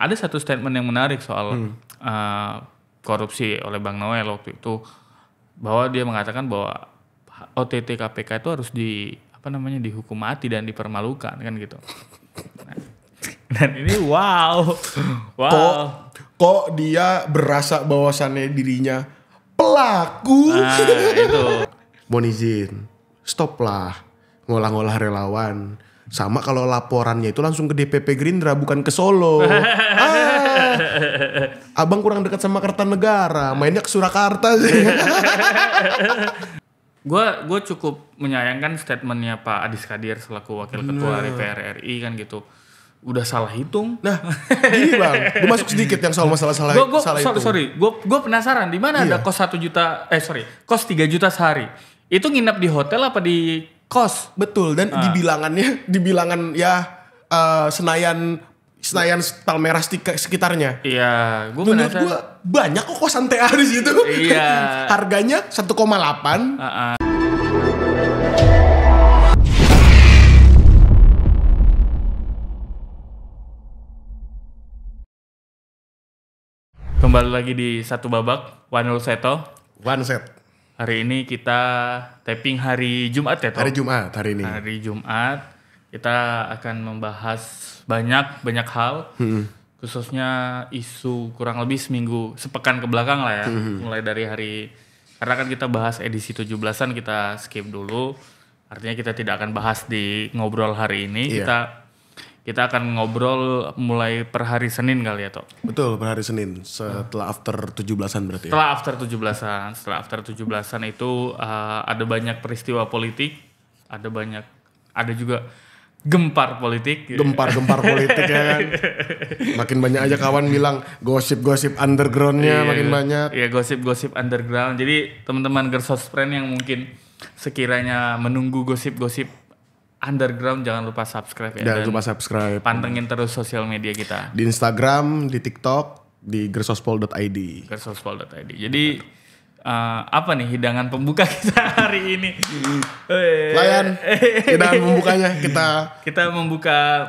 ada satu statement yang menarik soal korupsi oleh Bang Noel waktu itu, bahwa dia mengatakan bahwa OTT KPK itu harus dihukum mati dan dipermalukan kan gitu. Dan ini wow. Kok dia berasa bahwasannya dirinya pelaku. Nah, itu. Mohon izin, stoplah ngolah-ngolah relawan. Sama kalau laporannya itu langsung ke DPP Gerindra, bukan ke Solo. Abang kurang dekat sama Kertanegara, mainnya ke Surakarta sih. Gue cukup menyayangkan statementnya Pak Adis Kadir selaku Wakil Ketua DPR RI kan gitu. Udah salah hitung. Nah, gini Bang, gue masuk sedikit yang soal masalah salah hitung. Gue penasaran di mana ada kos 3 juta sehari. Itu nginep di hotel apa di kos? Betul, dan di bilangan ya Senayan Palmerah sekitarnya. Iya, gue menurut penasaran. Gue banyak kok kosan TA di situ. Iya. Harganya 1,8. Kembali lagi di Satu Babak, Wanul Seto. One set. Hari ini kita taping hari Jumat ya, Toh? Hari Jumat hari ini. Hari Jumat kita akan membahas banyak hal, khususnya isu kurang lebih sepekan ke belakang lah ya. Mulai dari karena kan kita bahas edisi 17-an kita skip dulu. Artinya kita tidak akan bahas di ngobrol hari ini. Iya. Kita akan ngobrol mulai per hari Senin kali ya, Toh? Betul, per hari Senin setelah after 17-an berarti ya. Setelah after 17-an itu ada banyak peristiwa politik, ada juga gempar politik. Gempar politik ya kan. Makin banyak aja kawan bilang gosip-gosip undergroundnya makin banyak. Iya, gosip-gosip underground. Jadi teman-teman Gersos Friend yang mungkin sekiranya menunggu gosip-gosip underground, jangan lupa subscribe ya. Jangan lupa subscribe. Pantengin terus sosial media kita. Di Instagram, di TikTok, di gersospol.id. Gersospol.id. Jadi apa nih hidangan pembuka kita hari ini? Layan hidangan pembukanya kita membuka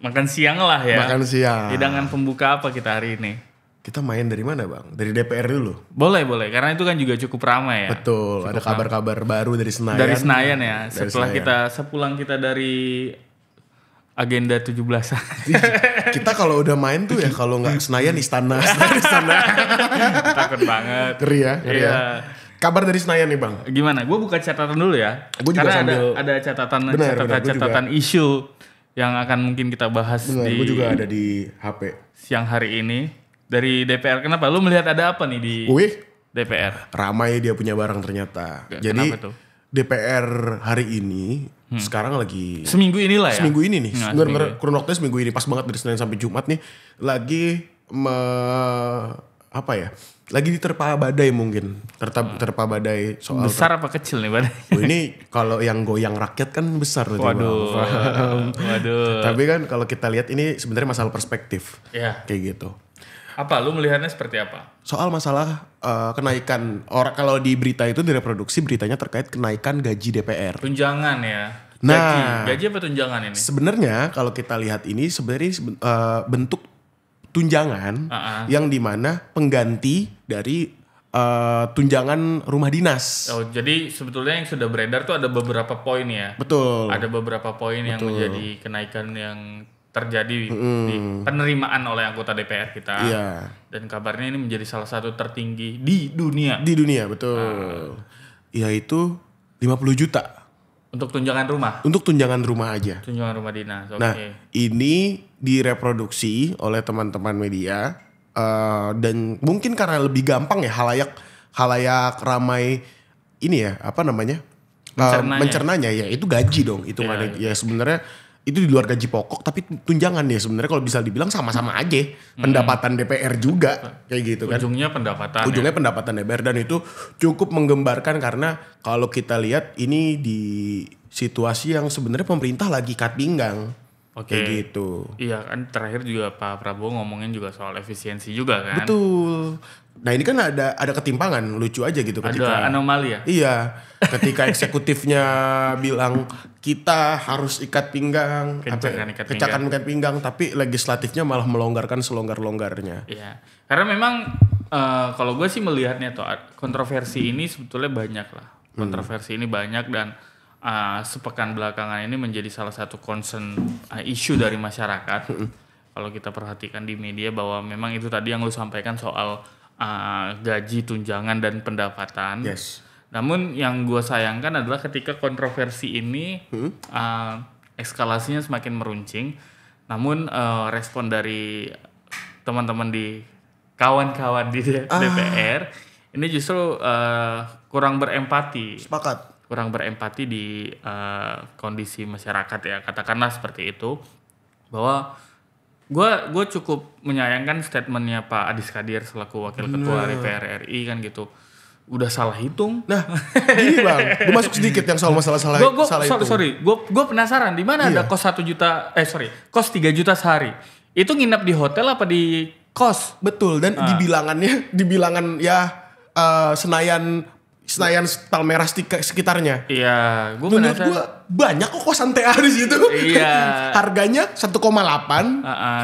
makan siang lah ya. Makan siang. Hidangan pembuka apa kita hari ini? Kita main dari mana Bang? Dari DPR dulu? Boleh. Karena itu kan juga cukup ramai ya. Betul, ada kabar-kabar baru dari Senayan. Dari Senayan ya. Sepulang kita dari agenda 17-an. Kita kalau udah main tuh ya kalau nggak Senayan istana. Takut banget. Ngeri ya. Kabar dari Senayan nih Bang. Gimana? Gue buka catatan dulu ya. Gua juga karena ada catatan isu yang akan mungkin kita bahas. Gue juga ada di HP. Siang hari ini. Dari DPR, kenapa? Lu melihat ada apa nih di DPR? Ramai dia punya barang ternyata. Jadi DPR hari ini sekarang lagi seminggu ini nih. Bener-bener kurun waktunya seminggu ini, pas banget dari Senin sampai Jumat nih. Lagi lagi diterpa badai mungkin. Terpa badai soal besar apa kecil nih badai? Ini kalau yang goyang rakyat kan besar. Waduh. Tapi kan kalau kita lihat ini sebenarnya masalah perspektif. Iya. Kayak gitu. Apa? Lu melihatnya seperti apa? Soal masalah kenaikan, kalau di berita itu direproduksi beritanya terkait kenaikan gaji DPR. Tunjangan ya. Gaji apa tunjangan ini? Sebenarnya kalau kita lihat ini sebenarnya bentuk tunjangan yang dimana pengganti dari tunjangan rumah dinas. Oh, jadi sebetulnya yang sudah beredar tuh ada beberapa poin ya. Betul. Ada beberapa poin yang menjadi kenaikan yang terjadi di penerimaan oleh anggota DPR kita. Iya. Dan kabarnya ini menjadi salah satu tertinggi di dunia. Di dunia, betul. Yaitu 50 juta. Untuk tunjangan rumah? Untuk tunjangan rumah aja. Tunjangan rumah dinas, oke. Nah, ini direproduksi oleh teman-teman media. Dan mungkin karena lebih gampang ya halayak ramai ini ya, apa namanya? Mencernanya ya, itu gaji dong. Itu ya sebenarnya itu di luar gaji pokok, tapi tunjangan ya sebenarnya kalau bisa dibilang sama-sama aja pendapatan DPR juga kayak gitu kan. Ujungnya pendapatan DPR, dan itu cukup menggembarkan karena kalau kita lihat ini di situasi yang sebenarnya pemerintah lagi ikat pinggang. Oke. Kayak gitu. Iya kan terakhir juga Pak Prabowo ngomongin juga soal efisiensi juga kan. Betul. Nah ini kan ada ketimpangan, lucu aja gitu ketika Ada anomali ya. Iya, ketika eksekutifnya bilang kita harus ikat pinggang, Kencangkan ikat pinggang, tapi legislatifnya malah melonggarkan selonggar-longgarnya. Iya. Karena memang kalau gue sih melihatnya tuh kontroversi ini sebetulnya banyak lah. Kontroversi ini banyak dan sepekan belakangan ini menjadi salah satu concern isu dari masyarakat. Kalau kita perhatikan di media bahwa memang itu tadi yang lu sampaikan soal gaji, tunjangan dan pendapatan. Yes. Namun yang gue sayangkan adalah ketika kontroversi ini eskalasinya semakin meruncing. Namun respon dari teman-teman di kawan-kawan di DPR ini justru kurang berempati. Sepakat. Kurang berempati di kondisi masyarakat ya, katakanlah seperti itu. Bahwa gue cukup menyayangkan statementnya Pak Adis Kadir selaku Wakil Ketua DPR RI kan gitu. Udah salah hitung. Nah, gini Bang, gue masuk sedikit yang soal masalah salah hitung. Gue penasaran di mana ada kos 3 juta sehari. Itu nginep di hotel apa di kos? Betul, dan di bilangan ya Senayan Palmerah sekitarnya. Iya, gue menurut gue banyak kok kosan TA di situ. Iya. Harganya 1,8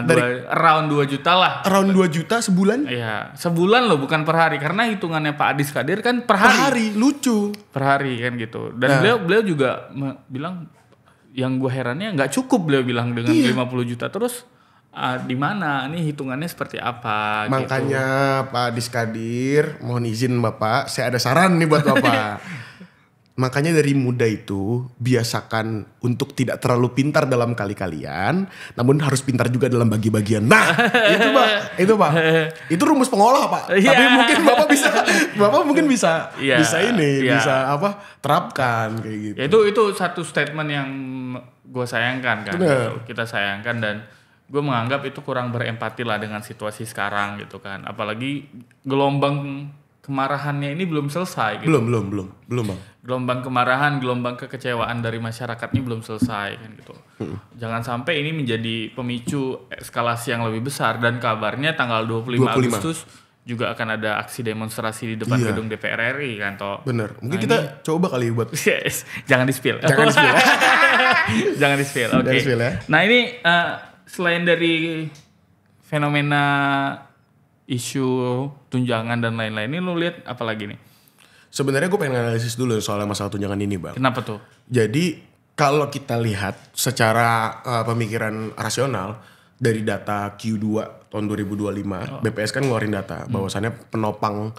dari around 2 juta lah. Around 2 juta sebulan. Iya, sebulan loh bukan per hari karena hitungannya Pak Adis Kadir kan per hari. Per hari, lucu. Per hari kan gitu. Dan beliau juga bilang yang gue herannya nggak cukup beliau bilang dengan 50 juta terus. Di mana ini hitungannya seperti apa? Makanya gitu. Pak Diskadir, mohon izin Bapak, saya ada saran nih buat Bapak. Makanya dari muda itu biasakan untuk tidak terlalu pintar dalam kali-kalian, namun harus pintar juga dalam bagi-bagian. Nah, itu Pak. Itu rumus pengolah Pak. Tapi mungkin Bapak bisa terapkan kayak gitu. Ya, itu satu statement yang gue sayangkan kan. Gitu. Kita sayangkan dan gue menganggap itu kurang berempati lah dengan situasi sekarang gitu kan. Apalagi gelombang kemarahannya ini belum selesai gitu. Belum Bang. Gelombang kemarahan, gelombang kekecewaan dari masyarakat ini belum selesai kan gitu. Jangan sampai ini menjadi pemicu eskalasi yang lebih besar dan kabarnya tanggal 25 Agustus juga akan ada aksi demonstrasi di depan gedung DPR RI kan toh. Bener. Mungkin kita coba kali buat jangan di-spill. Jangan di-spill. Oke. Ya. Nah, ini selain dari fenomena isu tunjangan dan lain-lain ini lu lihat apa lagi nih? Sebenarnya gue pengen analisis dulu soal masalah tunjangan ini Bang. Kenapa tuh? Jadi kalau kita lihat secara pemikiran rasional dari data Q2 tahun 2025, BPS kan ngeluarin data bahwasannya penopang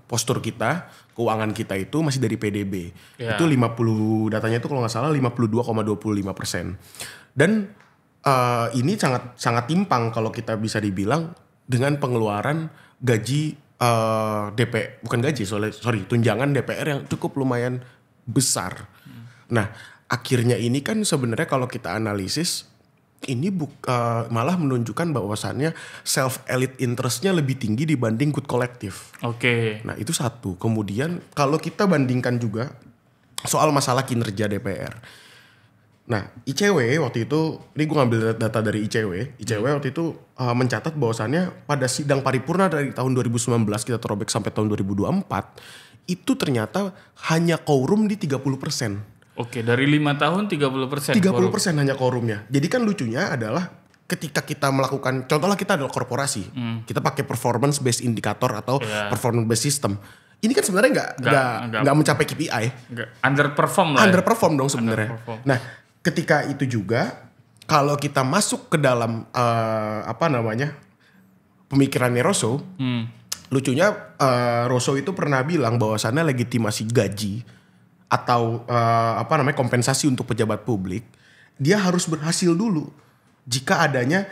postur kita, keuangan kita itu masih dari PDB. Itu 50 datanya itu kalau nggak salah 52,25%. Dan ini sangat timpang kalau kita bisa dibilang dengan pengeluaran gaji tunjangan DPR yang cukup lumayan besar. Nah, akhirnya ini kan sebenarnya kalau kita analisis ini malah menunjukkan bahwasannya self elite interestnya lebih tinggi dibanding good collective. Oke. Nah, itu satu. Kemudian kalau kita bandingkan juga soal masalah kinerja DPR. Nah, ICW waktu itu, ini gue ngambil data dari ICW waktu itu mencatat bahwasannya pada sidang paripurna dari tahun 2019 kita terobek sampai tahun 2024, itu ternyata hanya quorum di 30%. Oke, dari 5 tahun 30%. 30% hanya quorumnya. Jadi kan lucunya adalah ketika kita melakukan, contohnya kita adalah korporasi, kita pakai performance based indicator atau performance based system. Ini kan sebenarnya nggak mencapai KPI. Underperform lah. Underperform dong sebenarnya. Nah, ketika itu juga kalau kita masuk ke dalam pemikirannya Rosso, lucunya Rosso itu pernah bilang bahwasannya legitimasi gaji atau kompensasi untuk pejabat publik dia harus berhasil dulu jika adanya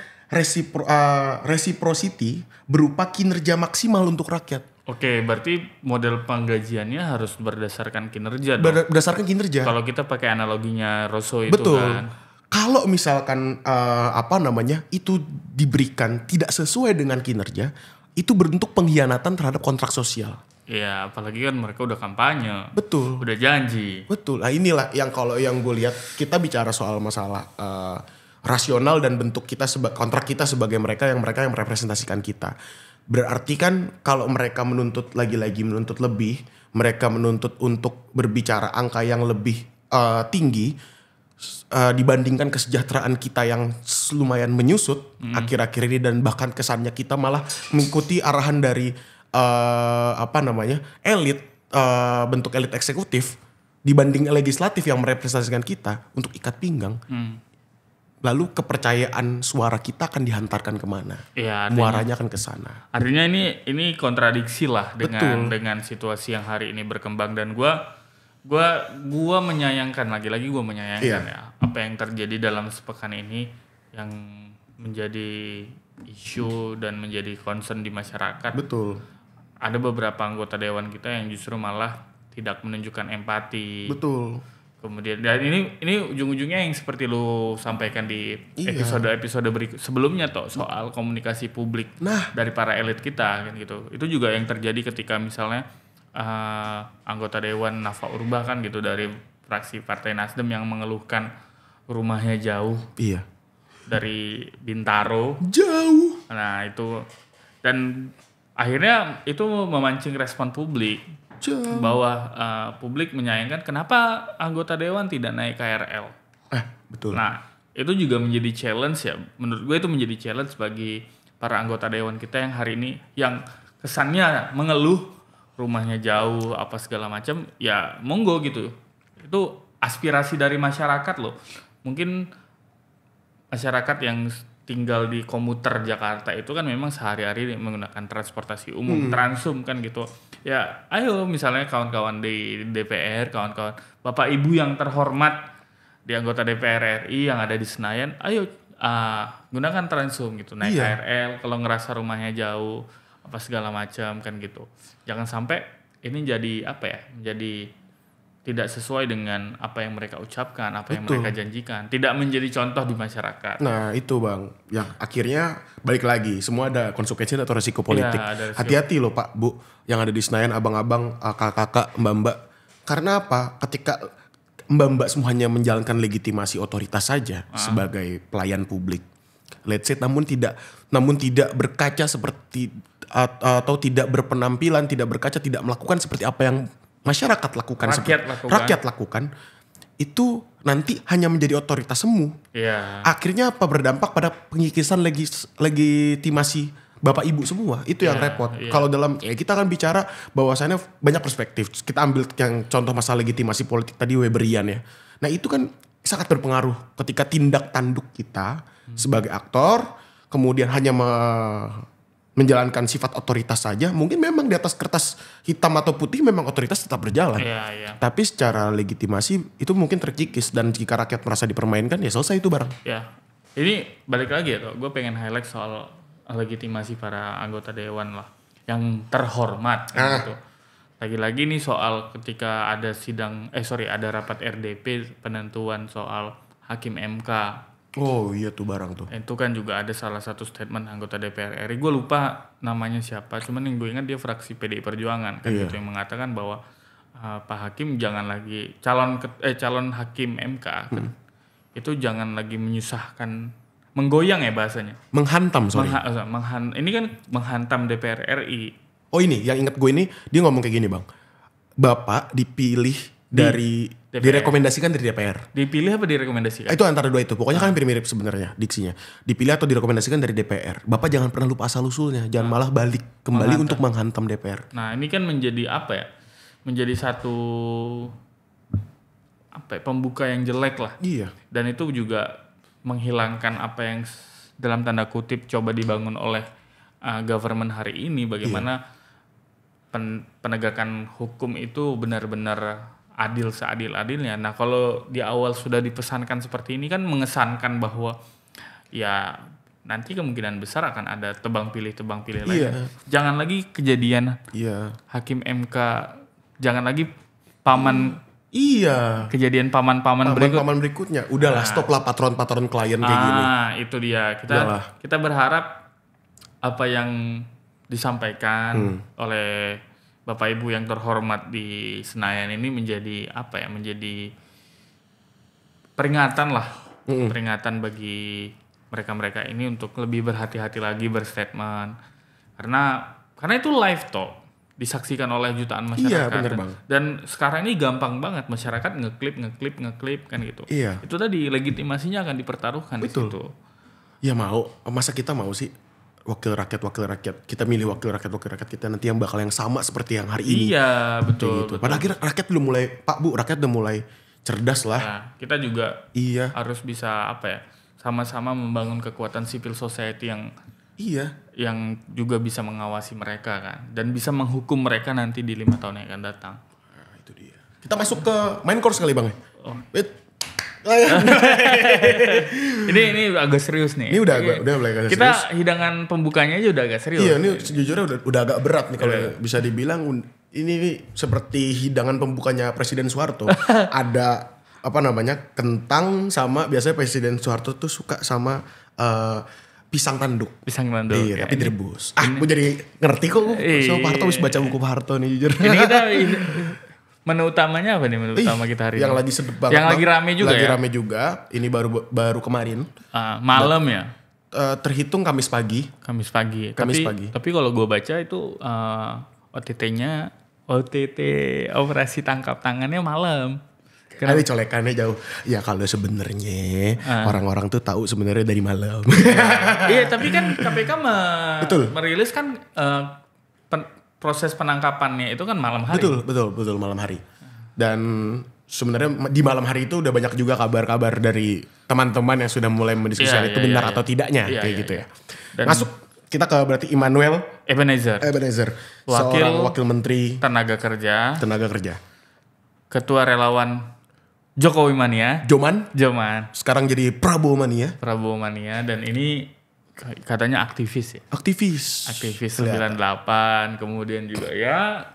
reciprocity berupa kinerja maksimal untuk rakyat. Oke, berarti model penggajiannya harus berdasarkan kinerja dong. Berdasarkan kinerja. Kalau kita pakai analoginya Rosso itu betul. kan. Kalau misalkan itu diberikan tidak sesuai dengan kinerja, itu bentuk pengkhianatan terhadap kontrak sosial. Iya, apalagi kan mereka udah kampanye. Betul. Udah janji. Betul. Nah inilah yang kalau yang gue lihat kita bicara soal masalah rasional dan bentuk kita kontrak kita sebagai mereka yang merepresentasikan kita. Berarti kan kalau mereka menuntut lagi-lagi menuntut lebih, mereka menuntut untuk berbicara angka yang lebih tinggi dibandingkan kesejahteraan kita yang lumayan menyusut akhir-akhir ini, dan bahkan kesannya kita malah mengikuti arahan dari elit, bentuk elit eksekutif dibanding legislatif yang merepresentasikan kita untuk ikat pinggang. Lalu kepercayaan suara kita akan dihantarkan kemana? Ya, Muaranya akan ke sana. Artinya ini kontradiksi lah dengan situasi yang hari ini berkembang, dan gua menyayangkan lagi-lagi gue menyayangkan ya apa yang terjadi dalam sepekan ini yang menjadi isu dan menjadi concern di masyarakat. Betul. Ada beberapa anggota dewan kita yang justru malah tidak menunjukkan empati. Betul. Kemudian dan ini ujung-ujungnya yang seperti lu sampaikan di episode berikut sebelumnya soal komunikasi publik dari para elit kita kan gitu. Itu juga yang terjadi ketika misalnya anggota dewan Nafa Urbah kan gitu dari fraksi Partai Nasdem yang mengeluhkan rumahnya jauh. Iya. Dari Bintaro. Jauh. Nah, itu dan akhirnya itu memancing respon publik. Bahwa publik menyayangkan kenapa anggota dewan tidak naik KRL. Betul. Nah, itu juga menjadi challenge ya. Menurut gue itu menjadi challenge bagi para anggota dewan kita yang hari ini yang kesannya mengeluh rumahnya jauh apa segala macam. Ya monggo gitu. Itu aspirasi dari masyarakat loh. Mungkin masyarakat yang tinggal di komuter Jakarta itu kan memang sehari-hari menggunakan transportasi umum, Transum kan gitu. Ya, ayo misalnya kawan-kawan di DPR, kawan-kawan Bapak Ibu yang terhormat di anggota DPR RI yang ada di Senayan, ayo gunakan Transum gitu, naik KRL kalau ngerasa rumahnya jauh apa segala macam kan gitu. Jangan sampai ini jadi menjadi tidak sesuai dengan apa yang mereka ucapkan, apa yang mereka janjikan, tidak menjadi contoh di masyarakat. Nah itu Bang, yang akhirnya balik lagi, semua ada konsekuensi atau resiko politik. Ya, hati-hati loh Pak, Bu, yang ada di Senayan, abang-abang, kakak-kakak, mbak-mbak. Karena apa? Ketika mbak-mbak semuanya menjalankan legitimasi otoritas saja sebagai pelayan publik, let's say, namun tidak berkaca seperti atau tidak berpenampilan, tidak berkaca, tidak melakukan seperti apa yang masyarakat lakukan, rakyat lakukan, itu nanti hanya menjadi otoritas semu. Akhirnya apa? Berdampak pada pengikisan legitimasi Bapak Ibu semua. Itu yang repot. Kalau dalam kita kan bicara bahwasannya banyak perspektif. Kita ambil yang contoh masalah legitimasi politik tadi Weberian ya. Nah itu kan sangat berpengaruh ketika tindak tanduk kita sebagai aktor kemudian hanya menjalankan sifat otoritas saja, mungkin memang di atas kertas hitam atau putih memang otoritas tetap berjalan. Tapi secara legitimasi itu mungkin terkikis, dan jika rakyat merasa dipermainkan ya selesai itu barang. Ya, ini balik lagi ya, gue pengen highlight soal legitimasi para anggota dewan lah, yang terhormat gitu. Lagi-lagi nih soal ketika ada ada rapat RDP penentuan soal hakim MK. Oh iya tuh barang tuh. Itu kan juga ada salah satu statement anggota DPR RI. Gue lupa namanya siapa. Cuman yang gue ingat dia fraksi PDI Perjuangan. Kan gitu yang mengatakan bahwa Pak Hakim jangan lagi calon hakim MK kan, itu jangan lagi menyusahkan, menggoyang ya bahasanya. Menghantam ini kan menghantam DPR RI. Oh ini yang ingat gue ini dia ngomong kayak gini Bang. Bapak dipilih direkomendasikan dari DPR. Dipilih apa direkomendasikan? Itu antara dua itu. Pokoknya kan mirip-mirip sebenarnya diksinya. Dipilih atau direkomendasikan dari DPR. Bapak jangan pernah lupa asal-usulnya. Jangan malah balik kembali untuk menghantam DPR. Nah ini kan menjadi menjadi satu pembuka yang jelek lah. Iya. Dan itu juga menghilangkan apa yang dalam tanda kutip coba dibangun oleh government hari ini. Bagaimana penegakan hukum itu benar-benar adil seadil-adilnya. Nah kalau di awal sudah dipesankan seperti ini kan mengesankan bahwa ya nanti kemungkinan besar akan ada tebang pilih lagi. Jangan lagi kejadian hakim MK, jangan lagi paman. Kejadian paman berikutnya. Udahlah stop lah patron klien kayak gini. Itu dia. Kita berharap apa yang disampaikan oleh Bapak Ibu yang terhormat di Senayan ini menjadi apa ya? Menjadi peringatan lah, peringatan bagi mereka-mereka ini untuk lebih berhati-hati lagi berstatement. Karena itu live talk, disaksikan oleh jutaan masyarakat. Iya, bener, Bang. Dan sekarang ini gampang banget masyarakat ngeklip kan gitu. Iya. Itu tadi legitimasinya akan dipertaruhkan di situ. Ya mau, masa kita mau sih wakil rakyat kita milih wakil rakyat kita nanti yang bakal yang sama seperti yang hari ini. Iya, betul. Gitu. Padahal akhirnya rakyat udah mulai, Pak Bu, rakyat udah mulai cerdas lah. Nah, kita juga Iya. harus bisa apa ya? Sama-sama membangun kekuatan civil society yang juga bisa mengawasi mereka kan dan bisa menghukum mereka nanti di 5 tahun yang akan datang. Nah, itu dia. Kita masuk ke main course kali Bang. Ini agak serius nih. Ini udah mulai agak kita serius. hidangan pembukanya aja udah agak serius. Iya, ini sejujurnya udah agak berat nih kalau bisa dibilang ini nih seperti hidangan pembukanya Presiden Soeharto. Ada apa namanya? Kentang sama biasanya Presiden Soeharto tuh suka sama pisang tanduk. Iya, tapi direbus. Gue jadi ngerti kok. So Pak Harto harus baca buku Pak Harto nih jujur. Ini kita menu utamanya apa nih menu utama kita hari yang ini? lagi sedep banget. Yang lagi rame juga lagi rame juga. Ini baru kemarin. Malam ya? Terhitung Kamis pagi. Tapi kalau gue baca itu OTT-nya OTT operasi tangkap tangannya malam. Ada colekannya jauh. Ya kalau sebenarnya orang-orang tuh tahu sebenarnya dari malam. Iya, tapi kan KPK merilis kan proses penangkapannya itu kan malam hari. Betul malam hari. Dan sebenarnya di malam hari itu udah banyak juga kabar-kabar dari teman-teman yang sudah mulai mendiskusikan itu benar atau tidaknya gitu ya. Dan masuk kita ke berarti Immanuel Ebenezer. Seorang wakil menteri tenaga kerja. Ketua relawan Jokowi Mania. Joman. Sekarang jadi Prabowo Mania dan ini katanya aktivis ya. Aktivis 98, kemudian juga ya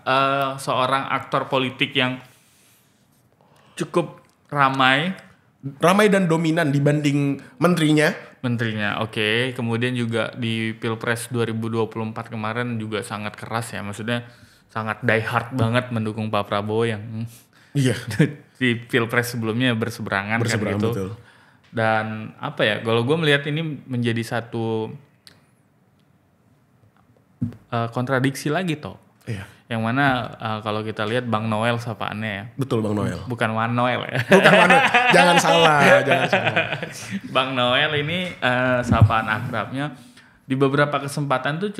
seorang aktor politik yang cukup ramai dan dominan dibanding menterinya. Oke. Kemudian juga di Pilpres 2024 kemarin juga sangat keras ya, maksudnya sangat die hard banget mendukung Pak Prabowo yang di Pilpres sebelumnya berseberangan kan gitu. Betul. Dan apa ya, kalau gue melihat ini menjadi satu kontradiksi lagi toh. Iya. Yang mana kalau kita lihat Bang Noel sapaannya ya. Betul, Bang Noel. Bukan Wan Noel ya. Bukan Wan Noel. Jangan salah. Bang Noel ini sapaan akrabnya di beberapa kesempatan tuh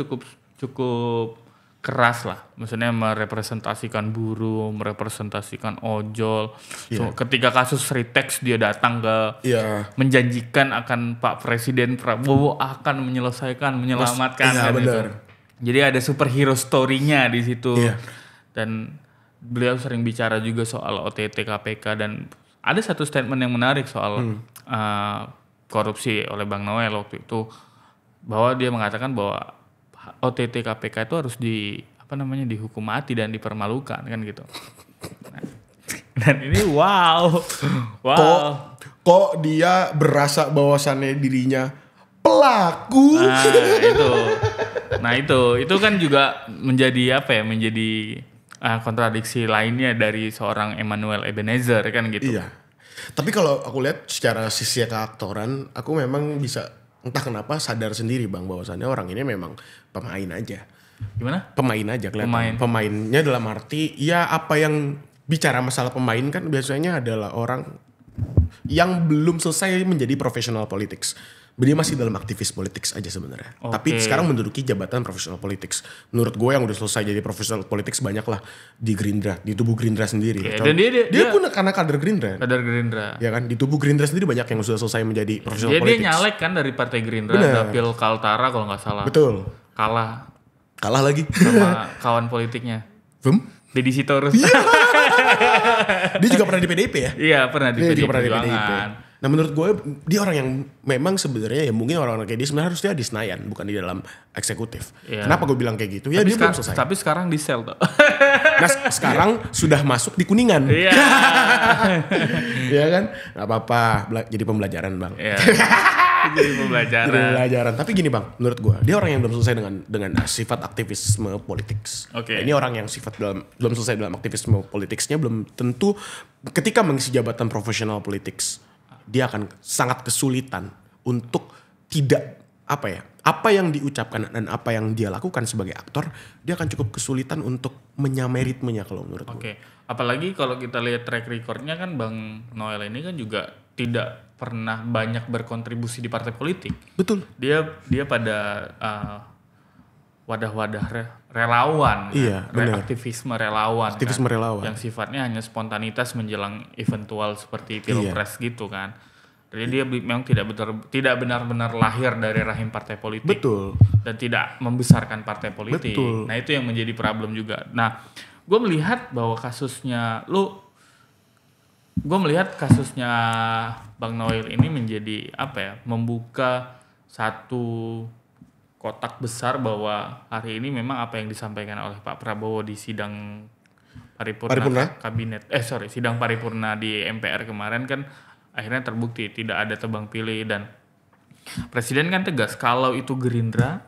cukup keras lah, maksudnya merepresentasikan buruh, merepresentasikan ojol. Ketika kasus Ritex dia datang ke menjanjikan akan Pak Presiden Prabowo akan menyelamatkan kan gitu. Jadi ada superhero story-nya di situ. Dan beliau sering bicara juga soal OTT KPK dan ada satu statement yang menarik soal korupsi oleh Bang Noel waktu itu, bahwa dia mengatakan bahwa OTT KPK itu harus dihukum mati dan dipermalukan kan gitu. Dan ini wow. Kok dia berasa bahwasannya dirinya pelaku. Nah itu kan juga menjadi kontradiksi lainnya dari seorang Immanuel Ebenezer kan gitu. Iya. Tapi kalau aku lihat secara sisi keaktoran, aku memang bisa entah kenapa sadar sendiri Bang bahwasannya orang ini memang pemain aja. Gimana? Pemain aja kelihatan. Pemainnya dalam arti ya apa yang bicara masalah pemain kan biasanya adalah orang yang belum selesai menjadi profesional politics. Dia masih dalam aktivis politik aja sebenarnya. Tapi sekarang menduduki jabatan profesional politik. Menurut gue yang udah selesai jadi profesional politik banyak lah di Gerindra, di tubuh Gerindra sendiri. Dan dia pun karena kader Gerindra. Ya kan, di tubuh Gerindra sendiri banyak yang sudah selesai menjadi profesional politik. Dia nyalek kan dari Partai Gerindra, dapil Kaltara kalau nggak salah. Betul. Kalah lagi sama kawan politiknya. Deddy Sitorus. Dia juga pernah di PDIP ya? Iya, pernah di PDIP. Nah menurut gue dia orang yang memang sebenarnya ya mungkin orang-orang kayak dia sebenarnya harusnya di Senayan bukan di dalam eksekutif. Kenapa gue bilang kayak gitu? Ya dia belum selesai. Tapi sekarang di sel tuh. Nah sekarang sudah masuk di Kuningan. Iya kan? Gak apa-apa jadi pembelajaran Bang. Jadi pembelajaran. Jadi pembelajaran. Tapi gini bang, menurut gue dia orang yang belum selesai dengan sifat aktivisme politik. Oke. Ini orang yang belum selesai dalam aktivisme politiknya, belum tentu ketika mengisi jabatan profesional politik dia akan sangat kesulitan untuk tidak apa yang diucapkan dan apa yang dia lakukan sebagai aktor, dia akan cukup kesulitan untuk menyamai ritmenya kalau menurut gue. Oke. Apalagi kalau kita lihat track recordnya kan Bang Noel ini kan juga tidak pernah banyak berkontribusi di partai politik. Betul. Dia pada wadah-wadah relawan, Iya, benar. aktivisme relawan, Aktivisme kan? relawan. Yang sifatnya hanya spontanitas menjelang eventual seperti pilpres gitu kan. Jadi dia memang tidak benar-benar lahir dari rahim partai politik. Betul. Dan tidak membesarkan partai politik. Betul. Nah itu yang menjadi problem juga. Nah gue melihat bahwa kasusnya Bang Noel ini menjadi membuka satu kotak besar bahwa hari ini memang apa yang disampaikan oleh Pak Prabowo di sidang paripurna sidang paripurna di MPR kemarin kan akhirnya terbukti tidak ada tebang pilih, dan Presiden kan tegas kalau itu Gerindra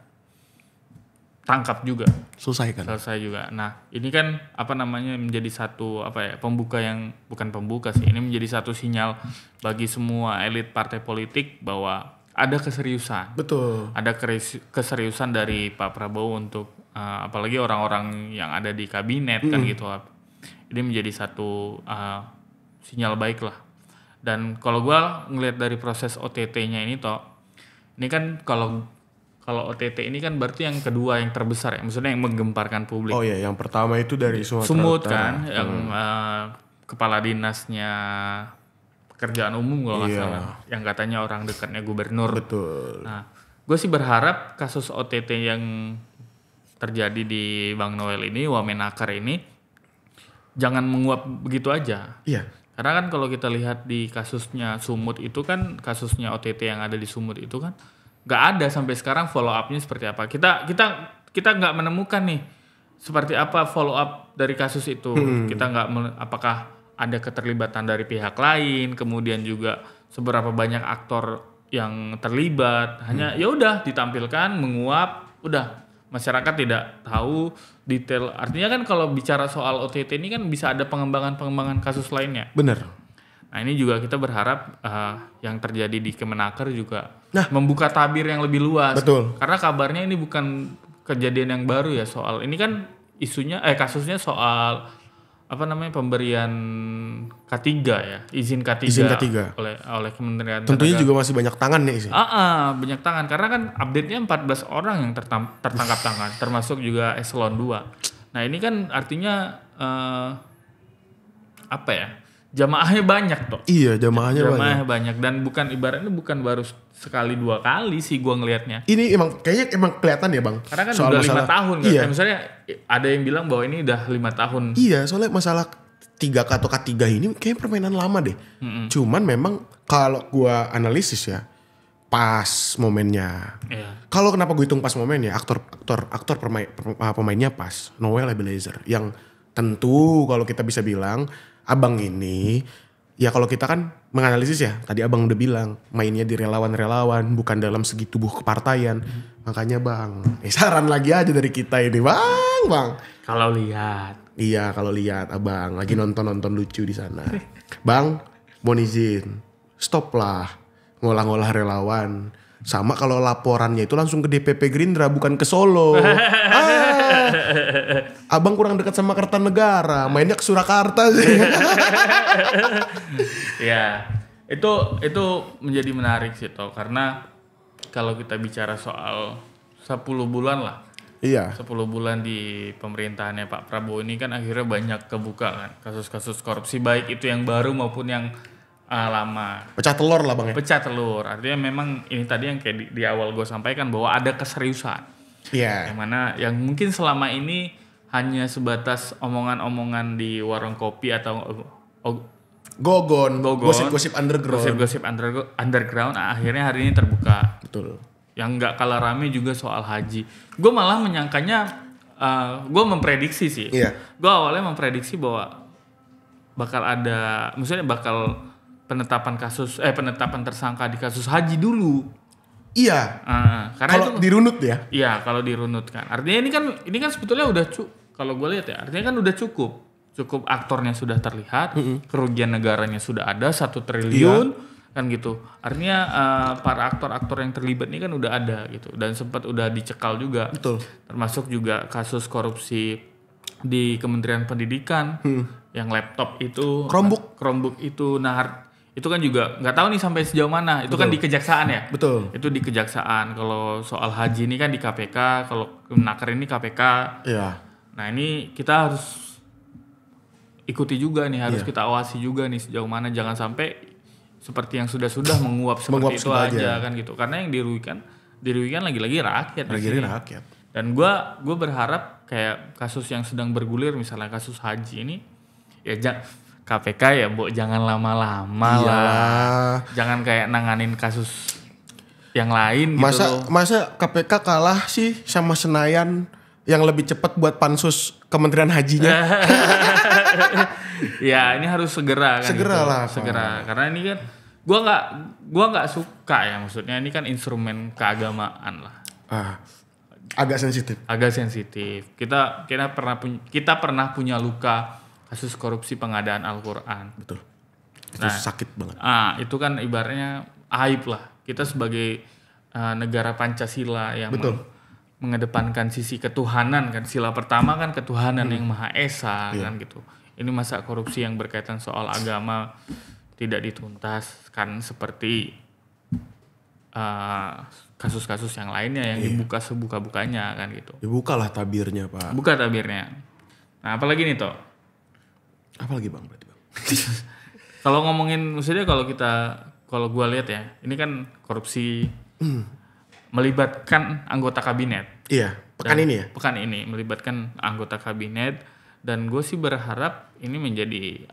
tangkap juga. Selesai juga. Nah, ini kan menjadi satu pembuka yang bukan pembuka sih. Ini menjadi satu sinyal bagi semua elit partai politik bahwa ada keseriusan. Betul. Ada keseriusan dari Pak Prabowo untuk apalagi orang-orang yang ada di kabinet kan gitu. Ini menjadi satu sinyal baik lah. Dan kalau gue ngelihat dari proses OTT-nya ini ini kan kalau OTT ini kan berarti yang kedua yang terbesar ya, maksudnya yang menggemparkan publik. Oh iya, yang pertama itu dari Sumatera Sumut Utara. kan, yang kepala dinasnya pekerjaan umum kalau nggak salah, yang katanya orang dekatnya gubernur. Betul. Nah, gue sih berharap kasus OTT yang terjadi di Bang Noel ini, Wamenakar ini, jangan menguap begitu aja. Iya. Karena kan kalau kita lihat di kasusnya Sumut itu kan, kasusnya OTT yang ada di Sumut itu kan nggak ada sampai sekarang follow up-nya seperti apa. Kita nggak menemukan nih seperti apa follow up dari kasus itu. Kita nggak apakah ada keterlibatan dari pihak lain, kemudian juga seberapa banyak aktor yang terlibat. Hanya ya udah ditampilkan menguap, udah masyarakat tidak tahu detail. Artinya kan kalau bicara soal OTT ini kan bisa ada pengembangan kasus lainnya. Bener. Nah ini juga kita berharap yang terjadi di Kemenaker juga membuka tabir yang lebih luas. Betul. Karena kabarnya ini bukan kejadian yang baru ya soal ini kan isunya kasusnya soal pemberian K3 ya, izin K3, oleh Kementerian Tentunya Tenaga. juga masih banyak tangan nih sih. Banyak tangan karena kan update-nya 14 orang yang tertangkap tangan, termasuk juga eselon 2. Nah, ini kan artinya jamaahnya banyak toh. Iya, jamaahnya banyak dan ibaratnya bukan baru sekali 2 kali sih gua ngelihatnya. Ini kayaknya kelihatan ya, Bang. Karena kan soal udah masalah, 5 tahun kan. Iya. Misalnya ada yang bilang bahwa ini udah 5 tahun. Iya, soalnya masalah 3K atau K3 ini kayak permainan lama deh. Cuman memang kalau gua analisis ya pas momennya. Iya. Kalau kenapa gue hitung pas momennya, aktor pemainnya pas, Noel Ebenezer, yang tentu kalau kita bisa bilang abang ini, ya kalau kita kan menganalisis ya, tadi abang udah bilang mainnya di relawan-relawan, bukan dalam segi tubuh kepartaian. Makanya bang, saran lagi aja dari kita ini bang. Kalau lihat. Iya kalau lihat abang lagi nonton lucu di sana. Bang, mohon izin, stop lah ngolah-ngolah relawan. Sama kalau laporannya itu langsung ke DPP Gerindra bukan ke Solo. Abang kurang dekat sama Kertanegara, mainnya ke Surakarta sih. Ya, itu menjadi menarik sih toh, karena kalau kita bicara soal 10 bulan lah. Iya. 10 bulan di pemerintahannya Pak Prabowo ini kan akhirnya banyak kebuka kan kasus-kasus korupsi, baik itu yang baru maupun yang lama. Pecah telur lah bang ya. Pecah telur, artinya memang ini tadi yang kayak di awal gue sampaikan bahwa ada keseriusan. Iya. Yang mana yang mungkin selama ini hanya sebatas omongan-omongan di warung kopi atau Gogon. Gosip-gosip underground. Gosip-gosip underground. Akhirnya hari ini terbuka. Betul. Yang nggak kalah rame juga soal haji. Gue malah menyangkanya, gue memprediksi sih. Iya. Gue awalnya memprediksi bahwa bakal penetapan tersangka di kasus haji dulu. Iya. Karena Kalau itu dirunut ya. iya kalau dirunut kan. Artinya ini kan sebetulnya udah kalau gue lihat ya, artinya kan udah cukup aktornya sudah terlihat, kerugian negaranya sudah ada 1 triliun kan gitu. Artinya para aktor-aktor yang terlibat ini kan udah ada gitu dan sempat udah dicekal juga. Betul. Termasuk juga kasus korupsi di Kementerian Pendidikan yang laptop itu Chromebook itu itu kan juga nggak tahu nih sampai sejauh mana. Itu kan di kejaksaan ya. Betul. Itu di kejaksaan. Kalau soal haji ini kan di KPK, kalau Kemenaker ini KPK. Iya. Nah ini kita harus ikuti juga nih, harus kita awasi juga nih sejauh mana, jangan sampai seperti yang sudah menguap seperti itu aja kan gitu. Karena yang dirugikan lagi-lagi rakyat. Rakyat. Dan gue berharap kayak kasus yang sedang bergulir misalnya kasus haji ini ya KPK ya jangan lama-lama lah. Jangan kayak nanganin kasus yang lain gitu loh. Masa KPK kalah sih sama Senayan yang lebih cepat buat pansus Kementerian Hajinya. Ya ini harus segera kan. Segera. Karena ini kan gua nggak suka ya, maksudnya ini kan instrumen keagamaan lah. Agak sensitif. Kita pernah punya luka kasus korupsi pengadaan Al-Quran. Betul. Itu sakit banget. Itu kan ibaratnya aib lah. Kita sebagai negara Pancasila yang mengedepankan sisi ketuhanan kan. Sila pertama kan ketuhanan yang Maha Esa kan gitu. Ini masa korupsi yang berkaitan soal agama tidak dituntaskan seperti kasus-kasus yang lainnya yang dibuka sebuka-bukanya kan gitu. Dibukalah tabirnya, Pak. Buka tabirnya. Nah, apalagi nih Toh? Apalagi Bang berarti Bang? Kalau ngomongin maksudnya kalau gua lihat ya, ini kan korupsi melibatkan anggota kabinet. Iya, pekan ini melibatkan anggota kabinet dan gue sih berharap ini menjadi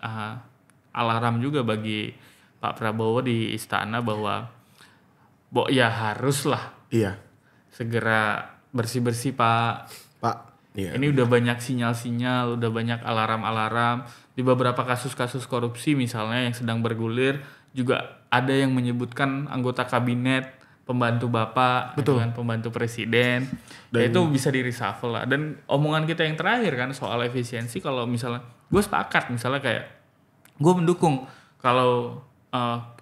alarm juga bagi Pak Prabowo di istana bahwa ya haruslah segera bersih-bersih Pak. Iya. Ini udah banyak sinyal-sinyal, udah banyak alarm-alarm di beberapa kasus-kasus korupsi misalnya yang sedang bergulir juga ada yang menyebutkan anggota kabinet pembantu Bapak, kan, pembantu presiden, dan itu bisa di reshuffle lah. Dan omongan kita yang terakhir kan soal efisiensi, kalau misalnya gue sepakat misalnya kayak gue mendukung kalau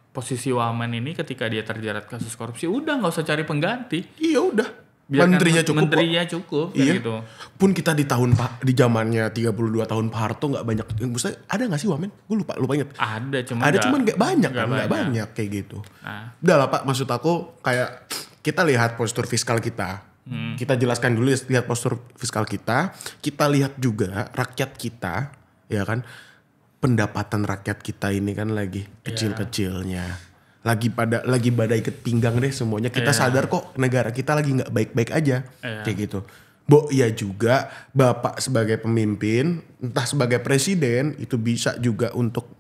posisi Wamen ini ketika dia terjerat kasus korupsi udah nggak usah cari pengganti. Iya udah. Menterinya cukup gitu. Pun kita di zamannya 32 tahun Pak Harto nggak banyak. Maksudnya ada nggak sih Wamen? Gue lupa inget. Ada cuman nggak banyak kayak gitu. Udah lah Pak, maksud aku kayak kita lihat postur fiskal kita. Kita jelaskan dulu lihat postur fiskal kita. Kita lihat juga rakyat kita, ya kan? Pendapatan rakyat kita ini kan lagi kecil-kecilnya. Lagi badai ikat pinggang deh semuanya. Kita sadar kok negara kita lagi nggak baik-baik aja kayak gitu. Ya juga Bapak sebagai pemimpin, entah sebagai presiden itu bisa juga untuk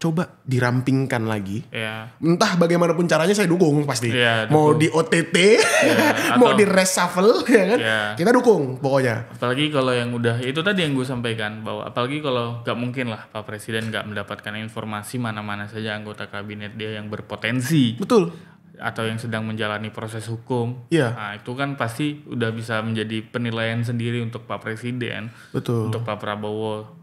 coba dirampingkan lagi. Entah bagaimanapun caranya saya dukung pasti. Mau di OTT, mau di reshuffle, ya kan? Kita dukung pokoknya. Apalagi kalau yang udah itu tadi yang gue sampaikan bahwa apalagi kalau nggak mungkin lah Pak Presiden nggak mendapatkan informasi mana-mana saja anggota kabinet dia yang berpotensi. Betul. Atau yang sedang menjalani proses hukum. Nah itu kan pasti udah bisa menjadi penilaian sendiri untuk Pak Presiden. Betul. Untuk Pak Prabowo.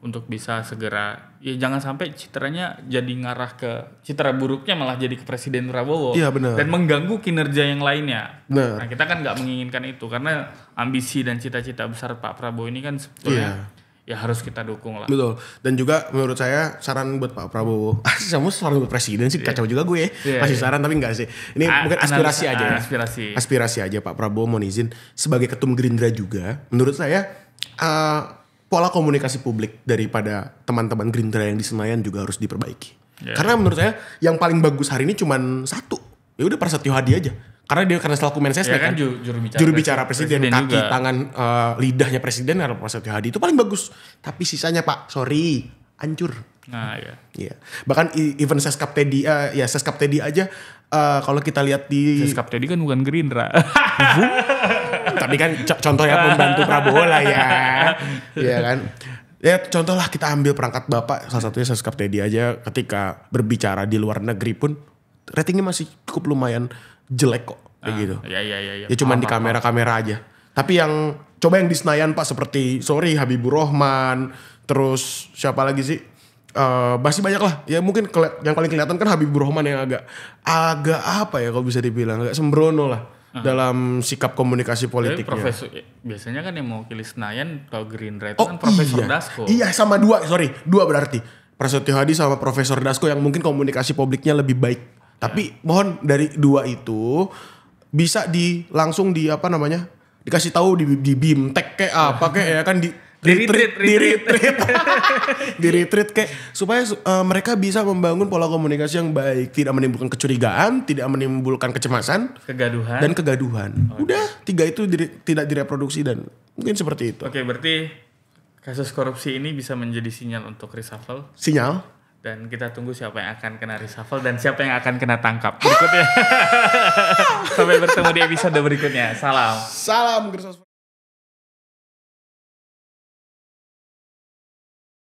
Untuk bisa segera, ya jangan sampai citranya jadi ngarah ke citra buruknya malah jadi ke Presiden Prabowo. Iya benar. Dan mengganggu kinerja yang lainnya. Benar. Nah kita kan nggak menginginkan itu karena ambisi dan cita-cita besar Pak Prabowo ini kan sebetulnya ya harus kita dukung lah. Betul. Dan juga menurut saya saran buat Pak Prabowo. Kamu saran buat presiden sih kacau juga gue ya. Masih saran tapi enggak sih. Ini mungkin aspirasi aja ya. Aspirasi aja Pak Prabowo mohon izin sebagai ketum Gerindra juga. Menurut saya pola komunikasi publik daripada teman-teman Gerindra yang di Senayan juga harus diperbaiki. Karena menurut saya yang paling bagus hari ini cuman satu. Ya udah Prasetyo Hadi aja. Karena dia selaku Mensesnek kan juru bicara presiden kaki juga. Tangan lidahnya presiden adalah Prasetyo Hadi itu paling bagus. Tapi sisanya Pak, sorry, hancur. Nah, iya. Bahkan event Seskap Teddy aja kalau kita lihat di Seskap Teddy kan bukan Gerindra. Tapi kan contohnya pembantu Prabowo lah ya. Iya kan. Ya contohlah kita ambil perangkat Bapak salah satunya Seskap Teddy aja ketika berbicara di luar negeri pun ratingnya masih cukup lumayan jelek kok. kayak gitu. Iya. Ya cuman Paham, di paham. kamera-kamera aja. Tapi yang coba yang di Senayan Pak seperti Habibur Rahman, terus siapa lagi sih? Masih banyak lah. Ya mungkin yang paling kelihatan kan Habibur Rahman yang agak apa ya kalau bisa dibilang agak sembrono lah dalam sikap komunikasi Tapi politiknya. profesor biasanya kan yang mau pilih Senayan kalau Gerindra itu kan Profesor iya. Dasko. Iya sama dua berarti. Prasetyo Hadi sama Profesor Dasko yang mungkin komunikasi publiknya lebih baik. Tapi mohon dari dua itu bisa langsung dikasih tahu di BIMTEK kayak apa kayak ya kan di retreat kayak supaya mereka bisa membangun pola komunikasi yang baik, tidak menimbulkan kecurigaan, tidak menimbulkan kecemasan, kegaduhan. Udah 3 itu tidak direproduksi dan mungkin seperti itu. Oke, berarti kasus korupsi ini bisa menjadi sinyal untuk reshuffle. Sinyal. Dan kita tunggu siapa yang akan kena reshuffle dan siapa yang akan kena tangkap berikutnya. Sampai bertemu di episode berikutnya. Salam. Salam Gersos.